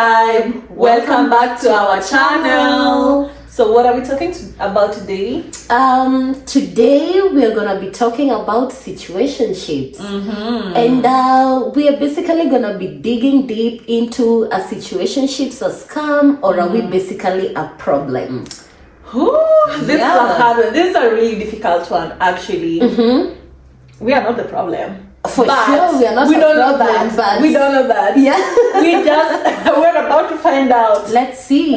subscribe. Welcome back to our channel. So what are we talking about today? Today we're gonna be talking about situationships, and we are basically gonna be digging deep into a situationships a scam, or are we basically a problem? This is a hard one. This is a really difficult one, actually. We are not the problem. For sure, we are not. We don't know problem, that. but We don't know that. yeah, we're about to find out. let's see.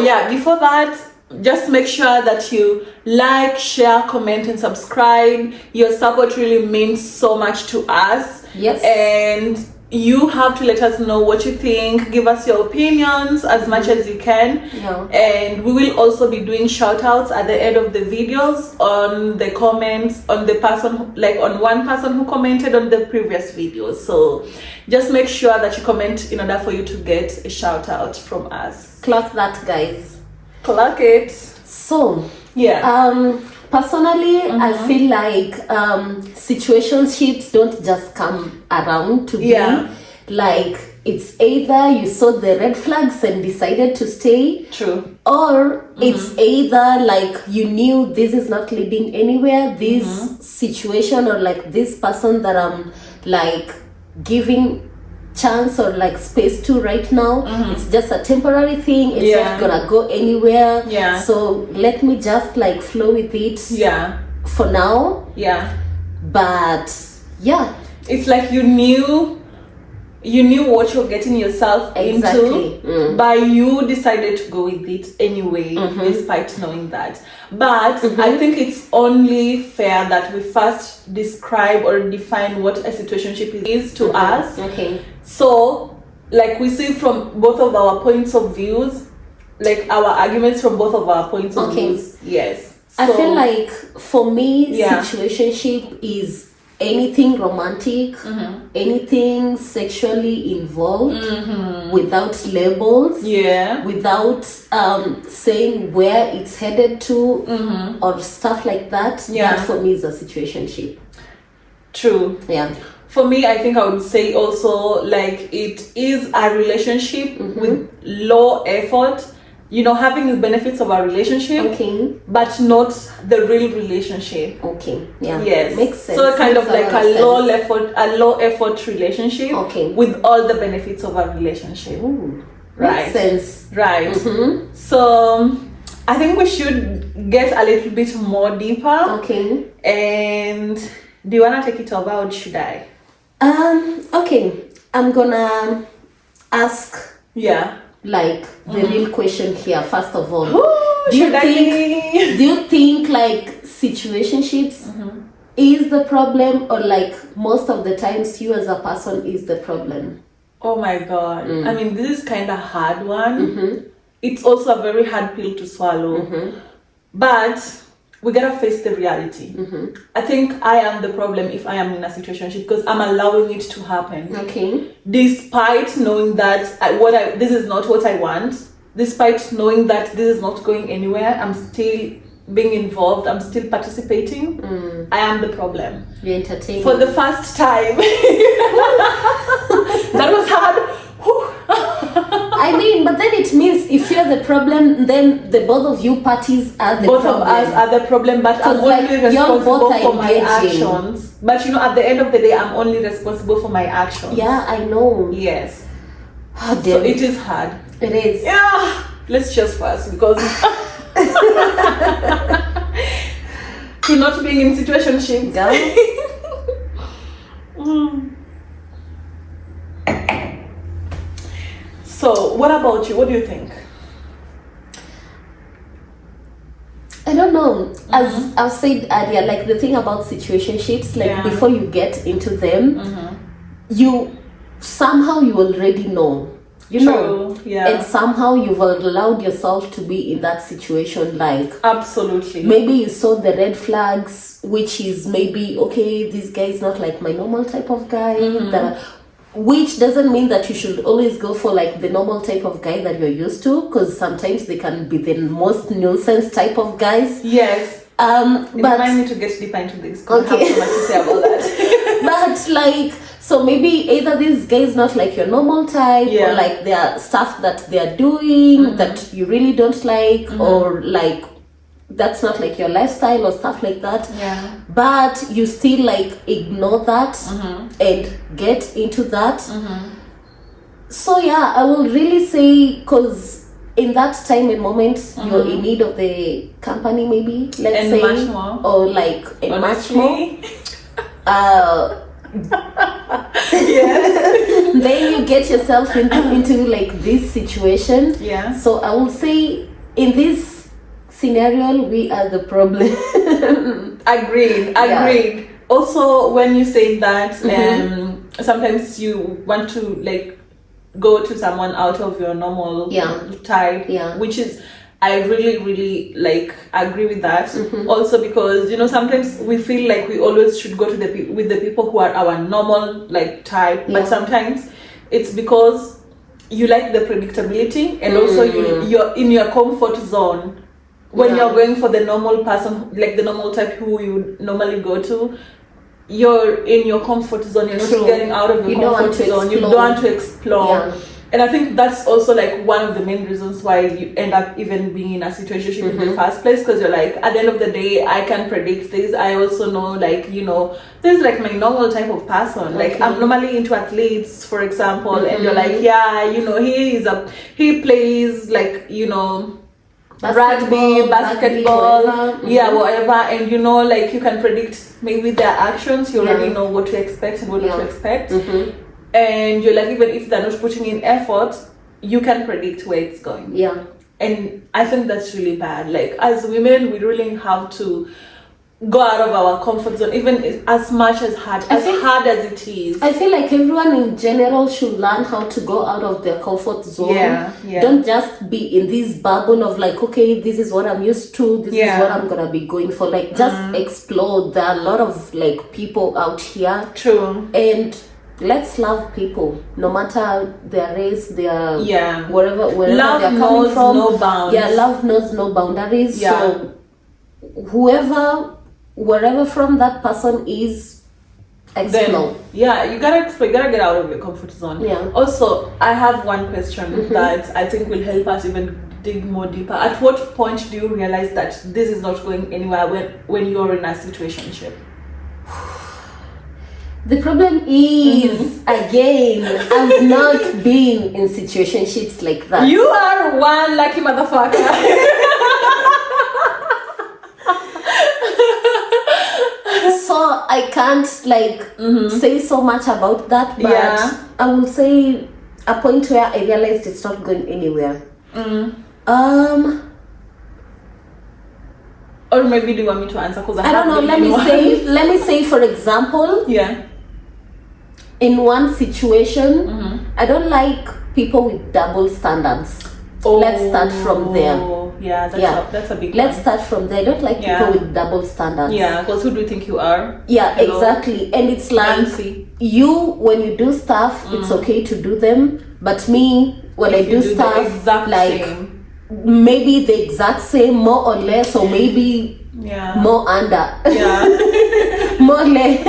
Yeah, before that, just make sure that you like, share, comment, and subscribe. Your support really means so much to us. Yes. And you have to let us know what you think. Give us your opinions as much as you can. Yeah. And we will also be doing shout outs at the end of the videos on the comments on the person, like on one person who commented on the previous videos. So just make sure that you comment in order for you to get a shout out from us. Clock that, guys. Clock it. So Yeah. personally, I feel like situationships don't just come around to Yeah. be. Like, it's either you saw the red flags and decided to stay, True. or it's either like you knew this is not leading anywhere, this situation, or like this person that I'm like giving chance or like space to right now, it's just a temporary thing, it's Yeah. not gonna go anywhere. Yeah. So let me just like flow with it Yeah. for now. Yeah. But yeah, It's like you knew what you're getting yourself Exactly. into, but you decided to go with it anyway, despite knowing that. But I think it's only fair that we first describe or define what a situationship is to us. okay. So, like, we see from both of our points of views, like our arguments from both of our points of Okay. views. Yes. I So- feel like for me, Yeah. situationship is anything romantic, anything sexually involved, without labels, Yeah. without saying where it's headed to, or stuff like that. Yeah. That for me is a situationship. True. Yeah. For me, I think I would say also, like, it is a relationship with low effort, you know, having the benefits of a relationship, Okay. but not the real relationship. Okay. Yeah. Yes. Makes sense. So kind of Makes like lot of a low effort relationship, Okay. with all the benefits of a relationship. Ooh, Right. makes sense. Right. So I think we should get a little bit more deeper. Okay. And do you wanna take it over, or should I? Okay. I'm gonna ask Yeah. like the real question here first of all. Do you think like situationships is the problem, or like most of the times you as a person is the problem? Oh my god. I mean, this is kind of hard one. It's also a very hard pill to swallow. But we gotta face the reality. I think I am the problem if I am in a situationship, because I'm allowing it to happen. Okay. Despite knowing that this is not what I want, despite knowing that this is not going anywhere, I'm still being involved, I'm still participating. I am the problem. You're entertaining. For the first time. That was hard. Whew. I mean, but then it means if you're the problem, then the both of you parties are the Both problem. of us are the problem, but I'm 'Cause, like, only y'all responsible both are for my engaging. actions. But you know, at the end of the day, I'm only responsible for my actions. Yeah, I know. Yes. Oh, So damn. it is hard. It is. Yeah. Let's just first, because to not being in situationship. Girl. So what about you? What do you think? I don't know. As I've said earlier, like the thing about situationships, like Yeah. before you get into them, you somehow you already know. You know. True, yeah. And somehow you've allowed yourself to be in that situation. Like Absolutely. maybe you saw the red flags, which is maybe okay, this guy is not like my normal type of guy. Which doesn't mean that you should always go for like the normal type of guy that you're used to, because sometimes they can be the most nuisance type of guys. Yes. But I need to get deeper into this, because I Okay. have so much to say about that. But like, so maybe either this guy is not like your normal type, Yeah. or like there are stuff that they are doing that you really don't like, or like that's not like your lifestyle or stuff like that. Yeah. But you still like ignore that and get into that. So yeah, I will really say, because in that time and moment you're in need of the company, maybe, let's And say, much more. or like and much more. Yes. Then you get yourself into like this situation. Yeah. So I will say in this scenario we are the problem. Agreed. Also, when you say that, sometimes you want to like go to someone out of your normal type, which is, I really like agree with that. Also because, you know, sometimes we feel like we always should go to with the people who are our normal like type, but sometimes it's because you like the predictability, and also you're in your comfort zone. When you're going for the normal person, like the normal type who you normally go to, you're in your comfort zone. You're not getting out of your comfort zone. You don't want to explore. And I think that's also like one of the main reasons why you end up even being in a situationship in the first place, because you're like, at the end of the day, I can predict this. I also know, like, you know, this is like my normal type of person. Like, I'm normally into athletes, for example, and you're like, yeah, you know, he plays like, you know, rugby, basketball, whatever, and you know, like, you can predict maybe their actions. You already know what to expect and what not to expect. And you're like, even if they're not putting in effort, you can predict where it's going. And I think that's really bad. Like, as women, we really have to go out of our comfort zone, even as much as hard as it is. I feel like everyone in general should learn how to go out of their comfort zone. Don't just be in this bubble of like, okay, this is what I'm used to, this is what I'm gonna be going for. Like, just explore. There are a lot of like people out here. True. And let's love people, no matter their race, their wherever love they're coming knows from. No bounds. Love knows no boundaries. So wherever from that person is, explore. Then, you gotta explore. You gotta get out of your comfort zone. Also, I have one question that I think will help us even dig more deeper. At what point do you realize that this is not going anywhere when you're in a situationship? The problem is, again, I've not been in situationships like that. You are one lucky motherfucker. So I can't like say so much about that, but I will say a point where I realized it's not going anywhere. Or maybe do you want me to answer? Because I don't know. Let me say, for example, in one situation, I don't like people with double standards. Let's start from there. That's a big Let's one. start from there. I don't like people with double standards. Because who do you think you are? Exactly. And it's like, you, when you do stuff, it's okay to do them. But me, when I do stuff, like same. Maybe the exact same, more or less, or maybe more under. More or less.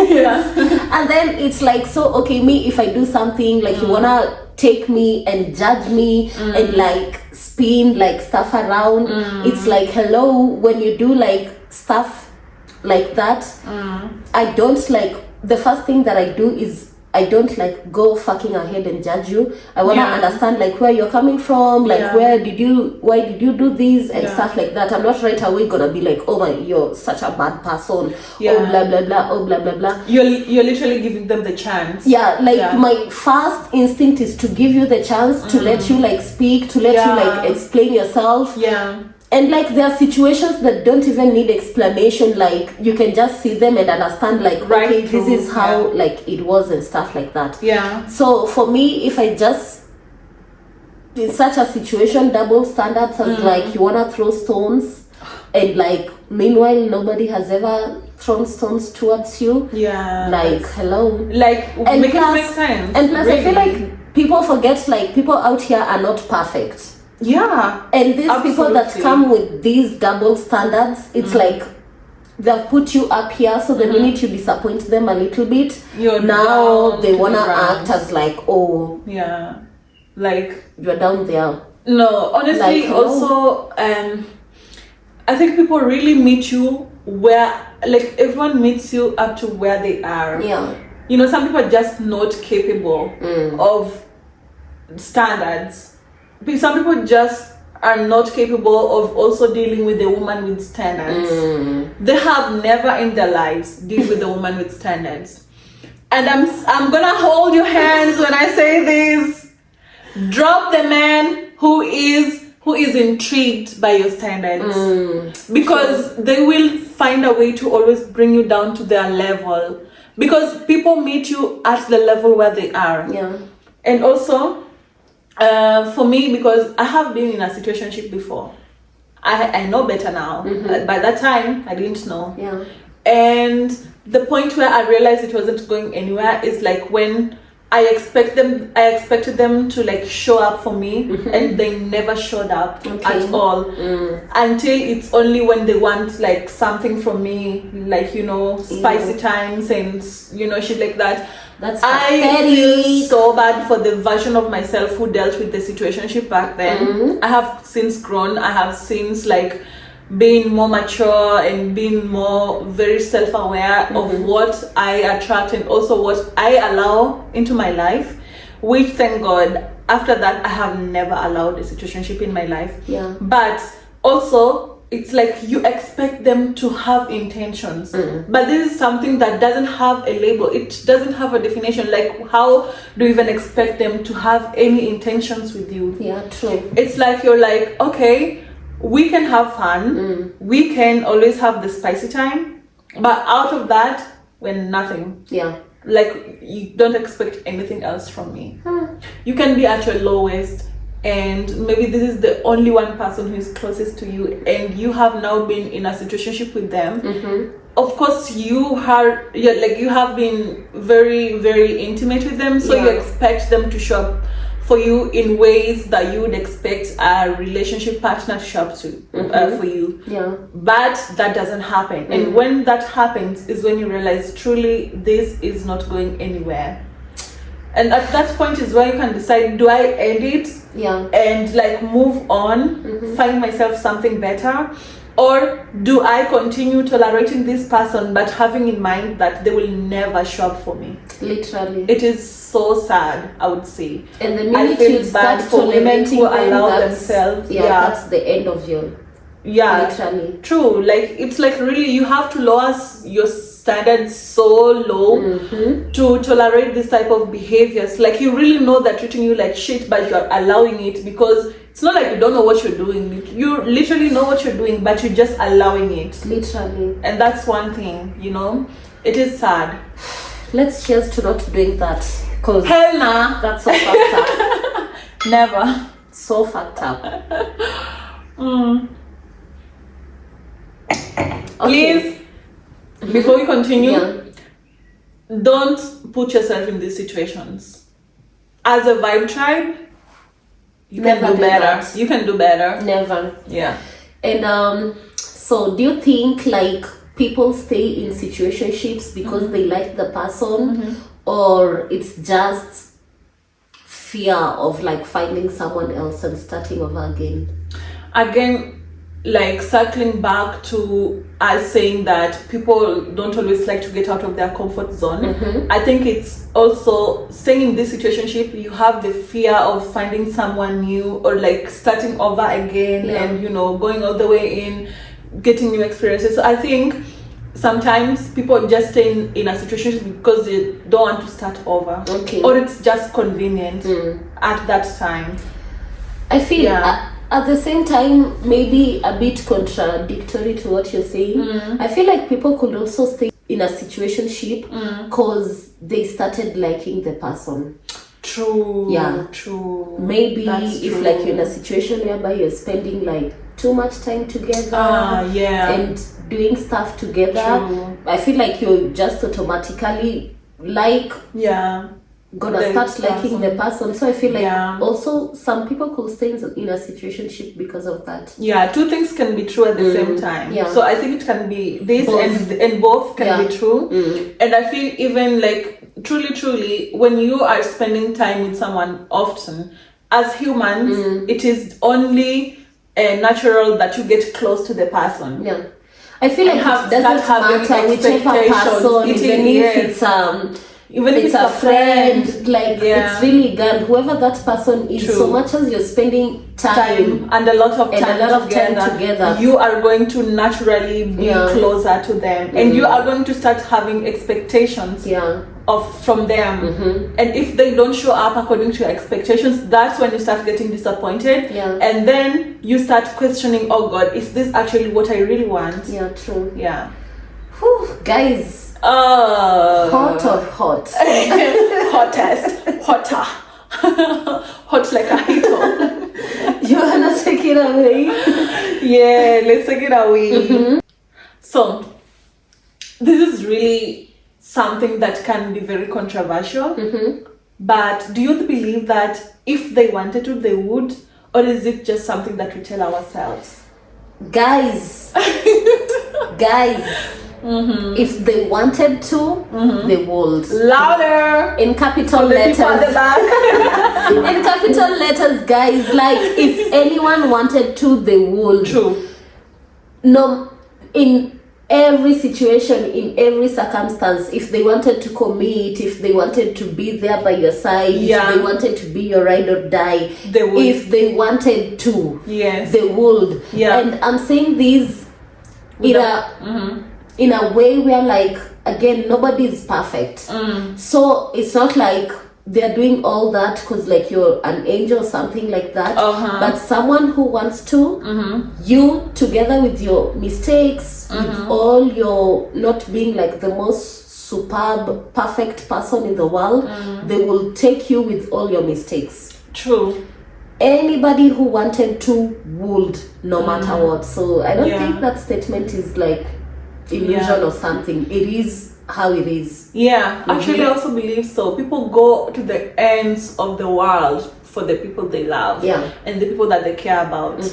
And then it's like, so okay, me, if I do something, like you wanna take me and judge me and like spin like stuff around. It's like, hello, when you do like stuff like that, I don't like, the first thing that I do is I don't like go fucking ahead and judge you. I wanna understand like where you're coming from, like why did you do this and stuff like that. I'm not right away gonna be like, oh my, you're such a bad person, oh blah blah blah, oh blah blah blah. You're literally giving them the chance. My first instinct is to give you the chance to let you like speak, to let you like explain yourself. And like there are situations that don't even need explanation, like you can just see them and understand like, okay, this is how like it was and stuff like that. So for me, if I just in such a situation, double standards as like you wanna throw stones and like meanwhile nobody has ever thrown stones towards you. Like hello. Like and make plus, it make sense. And plus I feel like people forget like people out here are not perfect. And these people that come with these double standards, it's like they've put you up here, so the minute you disappoint them a little bit, You're now down they to wanna the ground. act as like, oh, Yeah, like you're down there. no. Honestly, Like, no. also, I think people really meet you where, like, everyone meets you up to where they are. Yeah. You know, some people are just not capable of standards. Some people just are not capable of also dealing with a woman with standards. They have never in their lives dealt with a woman with standards. And I'm gonna hold your hands when I say this. Drop the man who is intrigued by your standards, because they will find a way to always bring you down to their level, because people meet you at the level where they are. Yeah. And also, for me, because I have been in a situationship before, I know better now. By that time, I didn't know. Yeah. And the point where I realized it wasn't going anywhere is like when I expected them to like show up for me, and they never showed up at all. Until it's only when they want like something from me, like, you know, spicy times and, you know, shit like that. I feel so bad for the version of myself who dealt with the situationship back then. I have since grown. I have since like being more mature and being more very self-aware of what I attract and also what I allow into my life, which, thank God, after that I have never allowed a situationship in my life. Yeah. But also it's like you expect them to have intentions, but this is something that doesn't have a label. It doesn't have a definition. Like, how do you even expect them to have any intentions with you? Yeah, true. It's like you're like, okay, we can have fun, we can always have the spicy time, but out of that, we're nothing. Yeah. Like, you don't expect anything else from me. You can be at your lowest, and maybe this is the only one person who is closest to you, and you have now been in a situationship with them. Of course, you have been very, very intimate with them, so you expect them to show up for you in ways that you would expect a relationship partner to show up to for you. Yeah. But that doesn't happen. And when that happens is when you realize truly this is not going anywhere. And at that point is where you can decide, do I end it? Yeah. And like move on, find myself something better? Or do I continue tolerating this person but having in mind that they will never show up for me? Literally. It is so sad, I would say. And the I minute feel you bad start for women who allow that's, themselves. that's the end of your. Yeah, literally. True. Like, it's like really you have to lower your standards so low to tolerate this type of behaviors. Like, you really know they're treating you like shit, but you're allowing it because it's not like you don't know what you're doing. You literally know what you're doing, but you're just allowing it. Literally. And that's one thing, you know. It is sad. Let's cheers to not doing that. Cause hell nah. That's so fucked up. Never. So fucked up. Please, before we continue, Yeah. don't put yourself in these situations. As a vibe tribe, you Never can do do better. that. You can do better. Never. Yeah. And so do you think like people stay in situationships because they like the person, or it's just fear of like finding someone else and starting over again? Again, like circling back to us saying that people don't always like to get out of their comfort zone. I think it's also staying in this situationship, you have the fear of finding someone new or like starting over again and, you know, going all the way in, getting new experiences. So I think sometimes people just stay in a situation because they don't want to start over. Or it's just convenient at that time. I feel at the same time, maybe a bit contradictory to what you're saying. I feel like people could also stay in a situationship because they started liking the person. True. Yeah. True. Maybe That's if true. like you're in a situation whereby you're spending like too much time together and doing stuff together, True. I feel like you're just automatically like gonna start liking the person. So I feel like Yeah. also some people could stay in a situationship because of that. Yeah, two things can be true at the same time. Yeah. So I think it can be this Both. and both can Yeah. be true. And I feel even like truly, when you are spending time with someone often, as humans, it is only natural that you get close to the person. Yeah. I feel like have- it doesn't start having matter whichever expectations. person, It even is, if it's a friend, like Yeah. it's really God, whoever that person is, True. so much as you're spending time and a lot of time, together, you are going to naturally be closer to them, and you are going to start having expectations from them. And if they don't show up according to your expectations, that's when you start getting disappointed. And then you start questioning, oh God, is this actually what I really want? True. Whew, guys, hot or hot? Hotter. Hot like a heater. You wanna take it away? Yeah, let's take it away. So, this is really something that can be very controversial. But do you believe that if they wanted to, they would? Or is it just something that we tell ourselves? Guys, if they wanted to, they would. Louder! In capital For the letters. people at the back. In capital letters, guys. Like, if anyone wanted to, they would. True. No, in every situation, in every circumstance, if they wanted to commit, if they wanted to be there by your side, if they wanted to be your ride or die, they would. If they wanted to, yes, they would. Yeah. And I'm saying this in a way where, like, again, nobody is perfect. So it's not like they're doing all that because, like, you're an angel or something like that. But someone who wants to, you, together with your mistakes, with all your not being like the most superb, perfect person in the world, they will take you with all your mistakes. True. Anybody who wanted to would, no matter what. So I don't think that statement is like illusion or something. It is how it is. Actually I also believe so. People go to the ends of the world for the people they love and the people that they care about.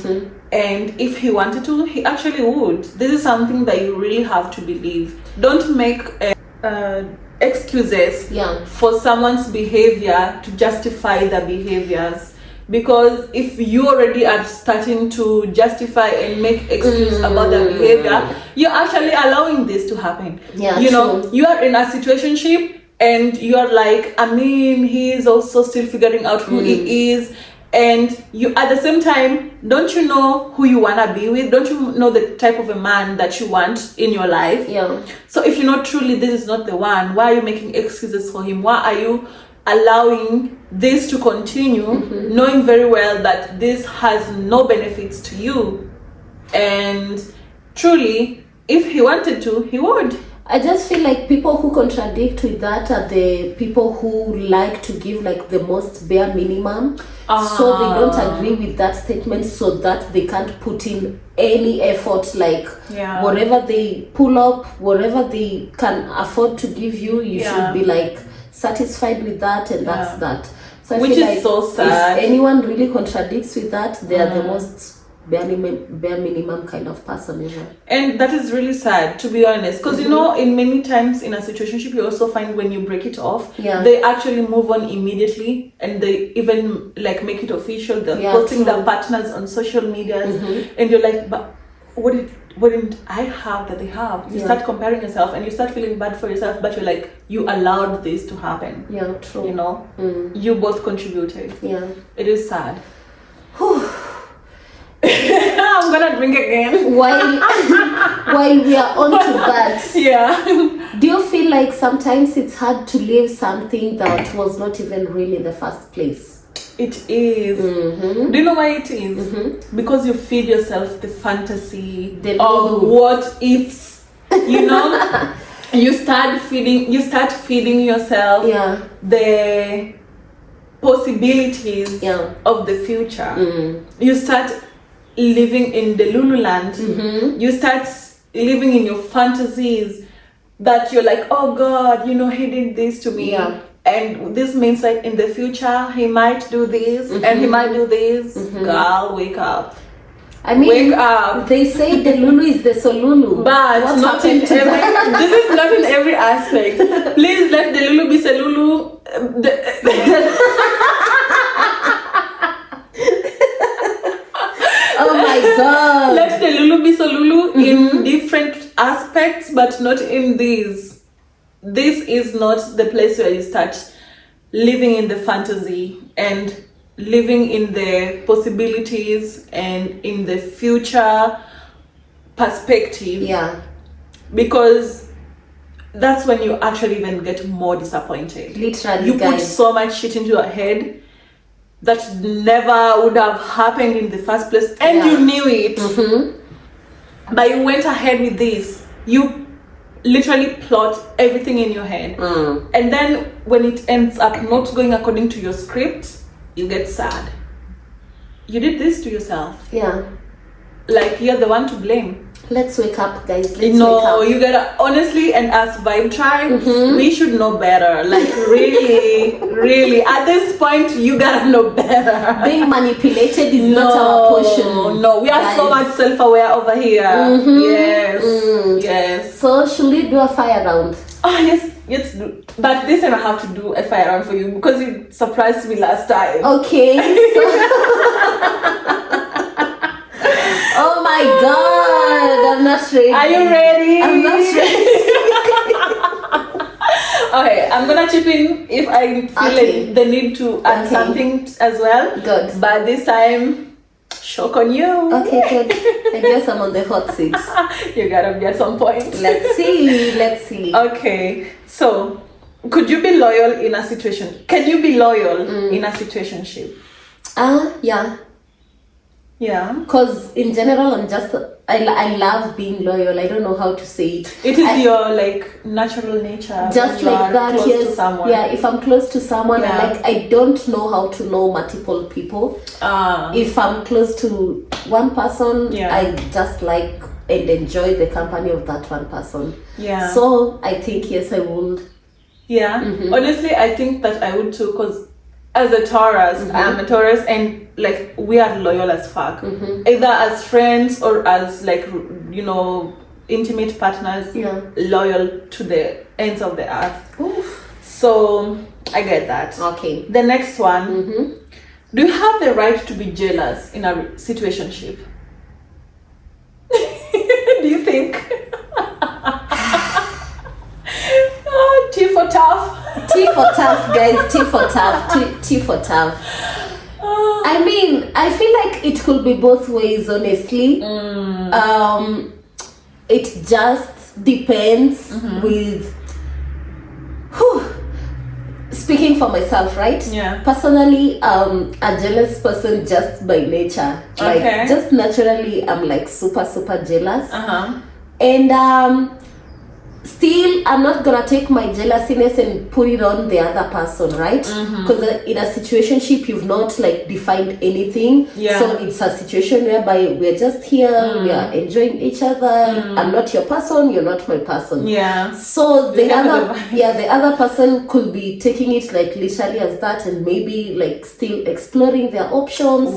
And if he wanted to, he actually would. This is something that you really have to believe. Don't make excuses for someone's behavior to justify their behaviors. Because if you already are starting to justify and make excuse about their behavior, you're actually allowing this to happen. You know, you are in a situationship and you're like, I mean, he is also still figuring out who he is. And you, at the same time, don't you know who you wanna be with? Don't you know the type of a man that you want in your life? So if you know truly this is not the one, why are you making excuses for him? Why are you allowing this to continue, knowing very well that this has no benefits to you? And truly, if he wanted to, he would. I just feel like people who contradict with that are the people who like to give like the most bare minimum. So they don't agree with that statement, so that they can't put in any effort. Like whatever they pull up, whatever they can afford to give you, you should be like satisfied with that, and that's that. So I feel like so sad. If anyone really contradicts with that, they are the most bare minimum kind of person ever. And that is really sad, to be honest, because you know, in many times in a situationship, you also find when you break it off, they actually move on immediately, and they even like make it official. They're posting their partners on social media, and you're like, but what didn't I have that they have? You start comparing yourself and you start feeling bad for yourself, but you're like, you allowed this to happen. True. You know, you both contributed. It is sad. I'm gonna drink again. While we are on to that, do you feel like sometimes it's hard to leave something that was not even real in the first place? It is. Do you know why it is? Because you feed yourself the fantasy of what ifs. You know, you start feeding yourself the possibilities of the future. You start living in the Lululand. You start living in your fantasies that you're like, oh God, you know, he did this to me. and this means like in the future he might do this and he might do this. Girl, wake up. I mean, wake up. They say the Lulu is the Solulu, but what not in every. This is not in every aspect. Please let the Lulu be Solulu. Oh my God! Let the Lulu be Solulu in different aspects, but not in these. This is not the place where you start living in the fantasy and living in the possibilities and in the future perspective. Yeah. Because that's when you actually even get more disappointed. Literally, you put guys. so much shit into your head that never would have happened in the first place, and you knew it. But you went ahead with this. You literally plot everything in your head, and then when it ends up not going according to your script, you get sad. You did this to yourself. Yeah. Like you're the one to blame. Let's wake up, guys. Let's wake up. You gotta honestly, and as Vibe Tribe, we should know better. Like really, really, at this point, you gotta know better. Being manipulated is not our portion. No, we are so much self-aware over here. Yes. So should we do a fire round? Oh yes, let's do. But this time I have to do a fire round for you because you surprised me last time. Okay. Oh my God, I'm not ready. Are you ready? I'm not ready. Okay, I'm gonna chip in if I feel like the need to add something as well. Good. But this time, shock on you. Okay, good. I guess I'm on the hot seat. You gotta be at some point. Let's see. Okay, so could you be loyal in a situation? Can you be loyal in a situationship? Yeah. Yeah. Because in general, I love being loyal. I don't know how to say it. It is your like natural nature. Just like that, close yes. to someone. Yeah, if I'm close to someone, I don't know how to know multiple people. If I'm close to one person, I just like and enjoy the company of that one person. Yeah. So I think yes, I would. Yeah. Honestly, I think that I would too, because as a Taurus, I'm a Taurus, and like we are loyal as fuck, either as friends or as like intimate partners. Loyal to the ends of the earth. Oof. So I get that. Okay. The next one. Do you have the right to be jealous in a situationship? Do you think? Oh, T for tough. T for tough, guys. T for tough. T for tough. I mean, I feel like it could be both ways, honestly. It just depends with speaking for myself, right? Yeah. Personally, a jealous person just by nature. Like just naturally, I'm like super jealous. And still, I'm not gonna take my jealousiness and put it on the other person, right? Because in a situationship, you've not like defined anything. So it's a situation whereby we're just here, we are enjoying each other. I'm not your person, you're not my person. So the other person could be taking it like literally as that, and maybe like still exploring their options,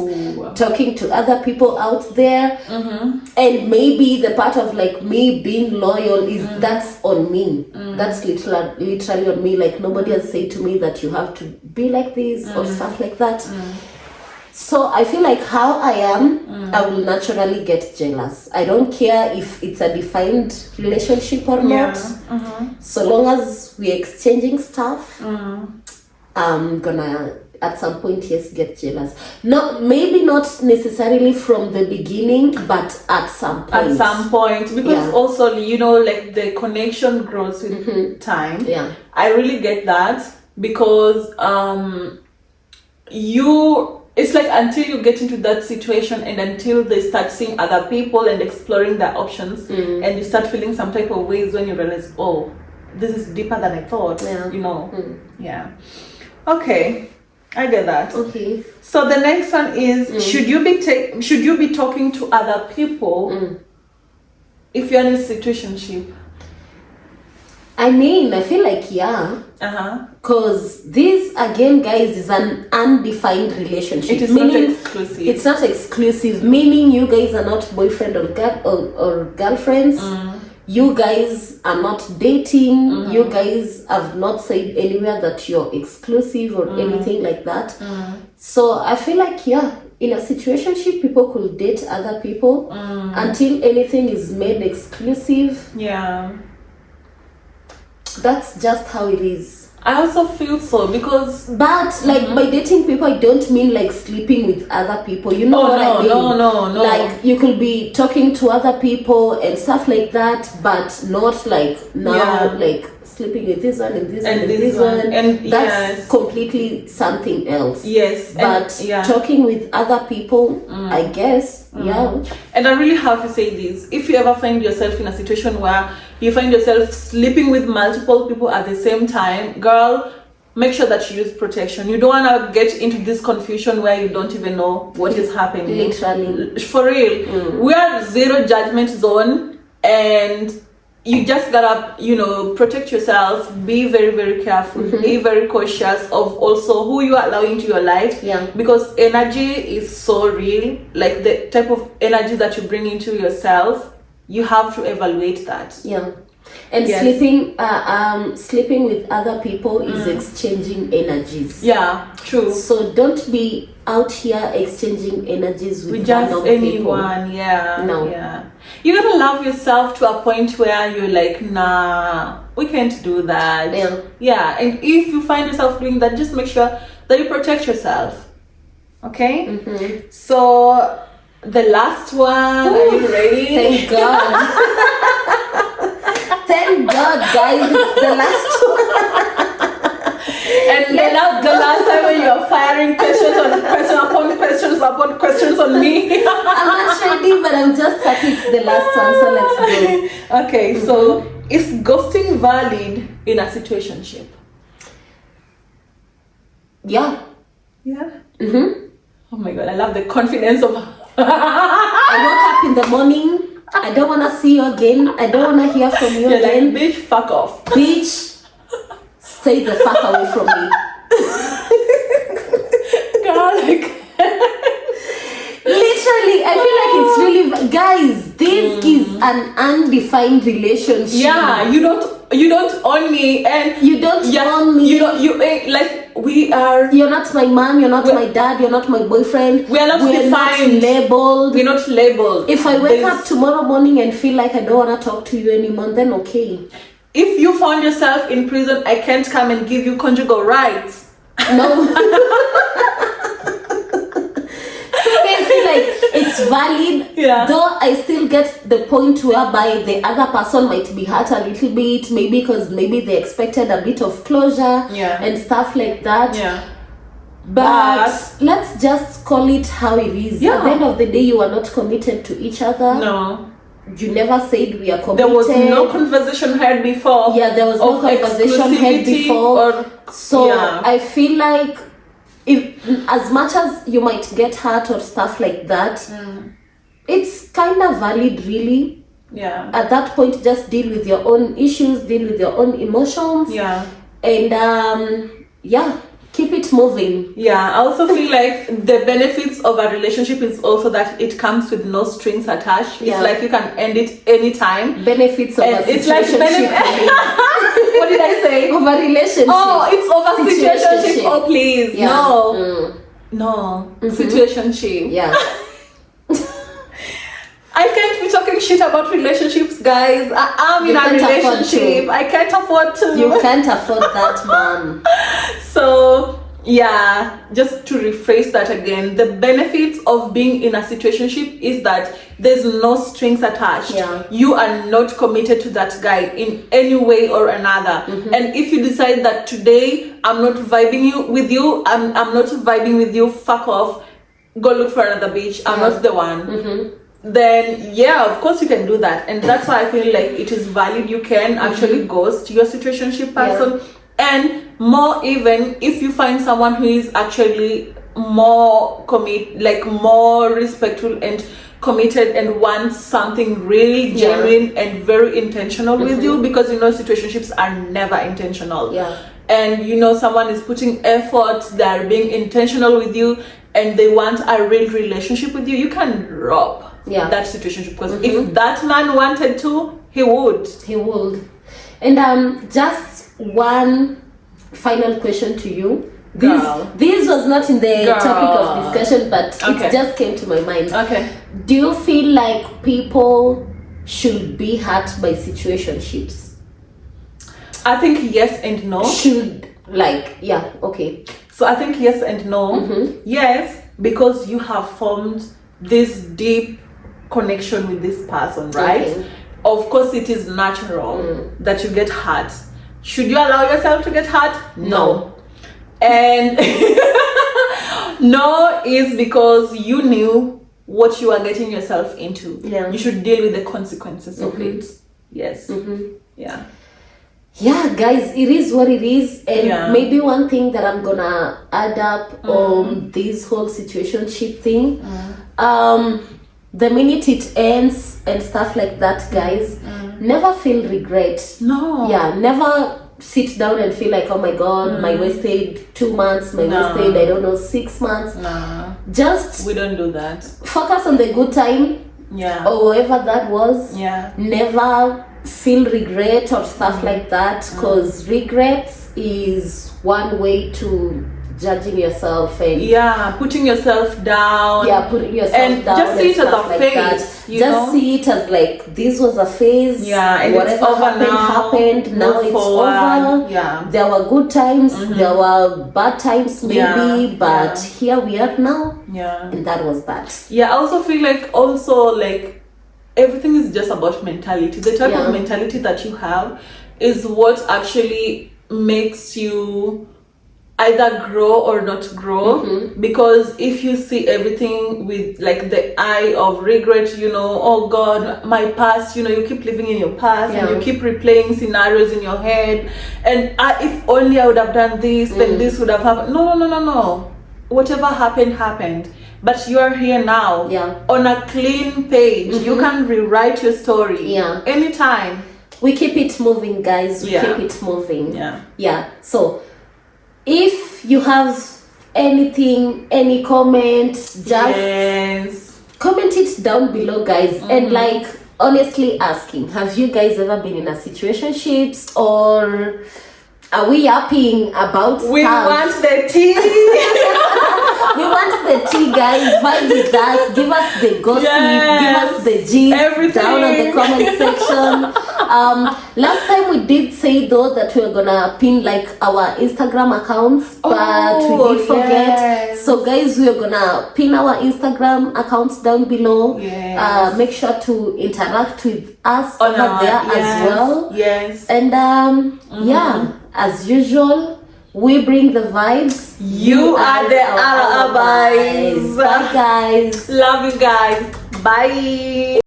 talking to other people out there, and maybe the part of like me being loyal is that's on me. That's literally on me. Like nobody has said to me that you have to be like this or stuff like that. So I feel like how I am, I will naturally get jealous. I don't care if it's a defined relationship or not. So long as we're exchanging stuff, I'm gonna at some point get jealous. No, maybe not necessarily from the beginning, but at some point. Because also like the connection grows with time. I really get that, because it's like until you get into that situation and until they start seeing other people and exploring their options, and you start feeling some type of ways when you realize, oh, this is deeper than I thought. Okay, I get that. Okay. So the next one is, should you be talking to other people if you're in a situationship? I mean, I feel like, yeah. Because this, again, guys, is an undefined relationship. It is not exclusive. It's not exclusive, meaning you guys are not boyfriend or girlfriends. You guys are not dating. You guys have not said anywhere that you're exclusive or anything like that. So I feel like, yeah, in a situationship, people could date other people until anything is made exclusive. Yeah. That's just how it is. I also feel so, because but like by dating people, I don't mean like sleeping with other people, you know what I mean? No. Like you could be talking to other people and stuff like that, but not like now like sleeping with this one and this one and this one, and that's completely something else. Yes. But talking with other people, I guess, yeah. And I really have to say this: if you ever find yourself in a situation where you find yourself sleeping with multiple people at the same time, girl, make sure that you use protection. You don't want to get into this confusion where you don't even know what is happening. Literally. For real. We are zero judgment zone, and you just gotta, protect yourself, be very, very careful, be very cautious of also who you are allowing into your life. Yeah. Because energy is so real. Like the type of energy that you bring into yourself, you have to evaluate that. Yeah. And sleeping with other people is exchanging energies. Yeah, true. So don't be out here exchanging energies with just people. anyone. Yeah. No. Yeah. You gotta love yourself to a point where you're like, nah, we can't do that. Yeah. Yeah. And if you find yourself doing that, just make sure that you protect yourself. Okay? So the last one, are you ready? Thank God. Thank God, guys, it's the last one. And the last time when you're firing questions upon questions on me. I'm not ready, but I'm just happy it's the last one, so let's go. Okay, so is ghosting valid in a situationship? Yeah. Yeah? Oh my God, I love the confidence of... I woke up in the morning, I don't want to see you again, I don't want to hear from you again. Like, bitch, fuck off. Bitch, stay the fuck away from me. God, like... Literally, I feel like it's really... Guys, this is an undefined relationship. Yeah, you don't own me, and you don't own me. You ain't like... We are... You're not my mom, you're not my dad, you're not my boyfriend. We're not defined. Labeled. We're not labeled. If I wake up tomorrow morning and feel like I don't want to talk to you anymore, then okay. If you found yourself in prison, I can't come and give you conjugal rights. No. So I feel like it's valid, though I still get the point whereby the other person might be hurt a little bit, maybe because maybe they expected a bit of closure and stuff like that. Yeah. But let's just call it how it is. Yeah. At the end of the day, you are not committed to each other. No. You never said we are committed. There was no conversation had before. Yeah, there was no conversation had before. I feel like if as much as you might get hurt or stuff like that, it's kind of valid, really. Yeah. At that point, just deal with your own issues, deal with your own emotions. Yeah. And keep it moving. Yeah, I also feel like the benefits of a relationship is also that it comes with no strings attached. It's like you can end it anytime. Benefits of a situationship. What did I say? Of a relationship. Oh, it's over situationship. Oh, please. Yeah. No. No. Situationship. Yeah. I can't be talking shit about relationships, guys. I'm in a relationship. I can't afford to. You can't afford that, man. So, yeah, just to rephrase that again, the benefits of being in a situationship is that there's no strings attached. Yeah. You are not committed to that guy in any way or another. And if you decide that today I'm not vibing with you, I'm not vibing with you, fuck off, go look for another bitch. I'm not the one. Then of course you can do that, and that's why I feel like it is valid. You can actually ghost your situationship person, and more even if you find someone who is actually more more respectful and committed and want something really genuine and very intentional with you, because situationships are never intentional. And someone is putting effort, they're being intentional with you, and they want a real relationship with you, you can rob that situationship, because if that man wanted to, he would. And just one final question to you. This was not in the topic of discussion, but it just came to my mind. Do you feel like people should be hurt by situationships? I think yes and no. So I think yes and no. Yes, because you have formed this deep connection with this person, right? Of course it is natural that you get hurt. Should you allow yourself to get hurt? No. And no is because you knew what you are getting yourself into. You should deal with the consequences of it. Yes. Yeah, guys, it is what it is. And maybe one thing that I'm gonna add up on this whole situationship thing, the minute it ends and stuff like that, guys, never feel regret. Never sit down and feel like, oh my god, my wasted 2 months, my wasted, I don't know, 6 months. Just we don't do that. Focus on the good time, or whatever that was. Never feel regret or stuff like that, because regrets is one way to judging yourself and putting yourself down, and down, just see it as a phase. See it as like, this was a phase, and whatever happened now it's over. There were good times, there were bad times maybe, but here we are now, and that was that. I also feel like everything is just about mentality. The type of mentality that you have is what actually makes you either grow or not grow. Because if you see everything with like the eye of regret, oh god, my past, you keep living in your past and you keep replaying scenarios in your head, and if only I would have done this, then this would have happened. No, whatever happened, but you are here now on a clean page. You can rewrite your story anytime. We keep it moving, guys. We keep it moving. So if you have anything, any comment, just comment it down below, guys. And like, honestly asking, have you guys ever been in a situationships, or are we yapping about stuff? We want the tea. We want the tea, guys. Vibe with us. Give us the gossip. Give us the gist. Everything down on the comment section. Last time we did say though that we were gonna pin like our Instagram accounts, but we did forget. So guys, we are gonna pin our Instagram accounts down below. Make sure to interact with us over there as well. And as usual, we bring the vibes. You are the alibis. Bye guys. Love you guys. Bye.